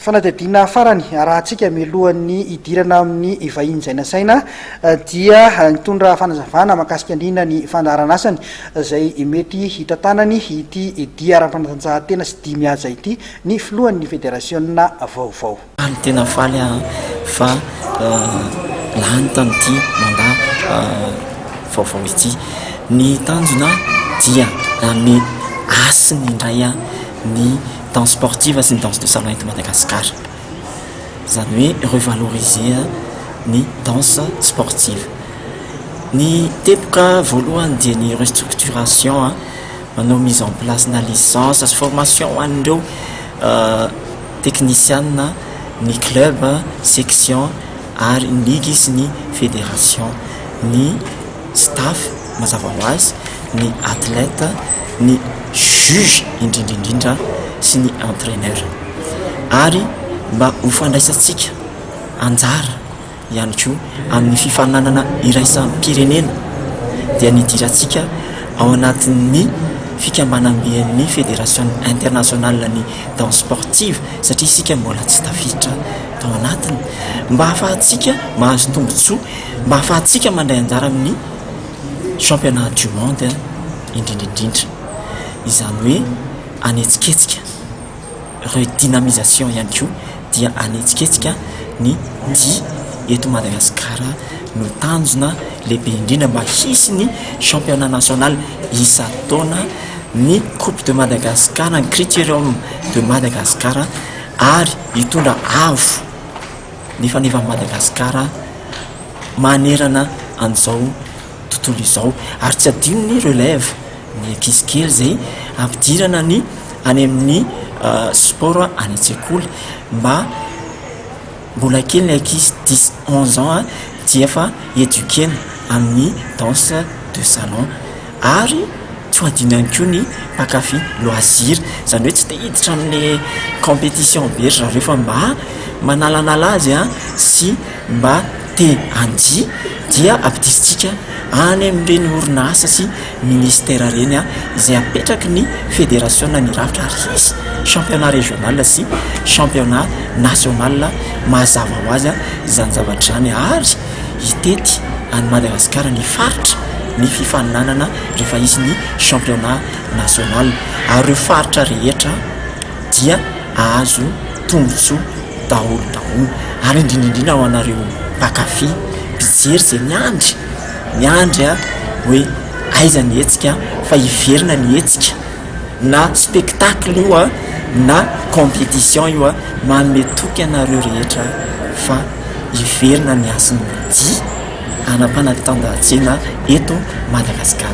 fanadihadiana farany rahantsika milohan'ny idirana amin'ny vahiny izay nasaina dia mitondra fanazavana mahakasika indrindra ny fandaharana asany izay mety hitantanany ity dia ara-panatanjahantena sy 10 mihaja ity ny filohan'ny fédérationna vaovao. Any tena faly fa lany tamin'ity mandat vaovao ity ny tanjona dia ame asiny indray ny danse sportive sy ny danse de salon eto Madagasikara. Zany hoe revaloriser ny danse sportive. Ny tepoka voalohany dia ny restructuration manao mise en place na licence sy formation ho an'ireo technicienne ny club section ary ny ligue sy ny fédération, ny staff mazava ho azy, ny athlète, ny juge indrindra sy ny entraîneur. Ary mba ho fandraisantsika anjara ihany koa amin'ny fifananana iraisam-pirenena dia nidirantsika ao anatin'ny fikambanam-ben'ny fédération internationale ny danse sportive satria isika mbola tsy tafiditra tao anatiny mba ahafahantsika mahazo tombontsoa, mba ahafahantsika mandray anjara amin'ny championnat du monde indrindrindrindra. Izany hoe anetsiketsika redynamisation ihany koa dia anetsiketsika ny dia eto Madagasikara no tanjona lehibe indrindra mba hisy ny championnat national isa-taona, ny coupe de Madagascar, ny critérium de Madagascar ary hitondra avo ny fanevan'i Madagasikara manerana an'izao tontolo izao. Ary tsy adino ny relève ny ankizy kely zay ampidirana ny any amin'ny sport any an-tsekoly mba mbola kely ny ankizy 10-11 ans dia efa éduquena amin'ny danse de salon. Ary tsy adino ihany koa ny mpakafy loisir, zany hoe tsy te hiditra amin'ny compétition be raha rehefa mba manalanala azy sy mba te andia dia ampidirisitsika any amin'ireny orinasa sy ministère reny izay apetraky ny fédération ny rafitra ary hisy championnat régional sy championnat national mazava ho azy izany zavatra izany ary hitety any Madagasikara ny faritra ny fifaninanana rehefa hisy ny championnat national. Ary ireo faritra rehetra dia ahazo tombotsoa daholo ary indrindrindrindra ho anareo mpakafy mpijery zay miandry hoe aiza ny hetsika fa hiverina ny hetsika na spectacle io na compétition io manome toky anareo rehetra fa hiverina ny asin'ny dia anam-panatanjahantena eto Madagasikara.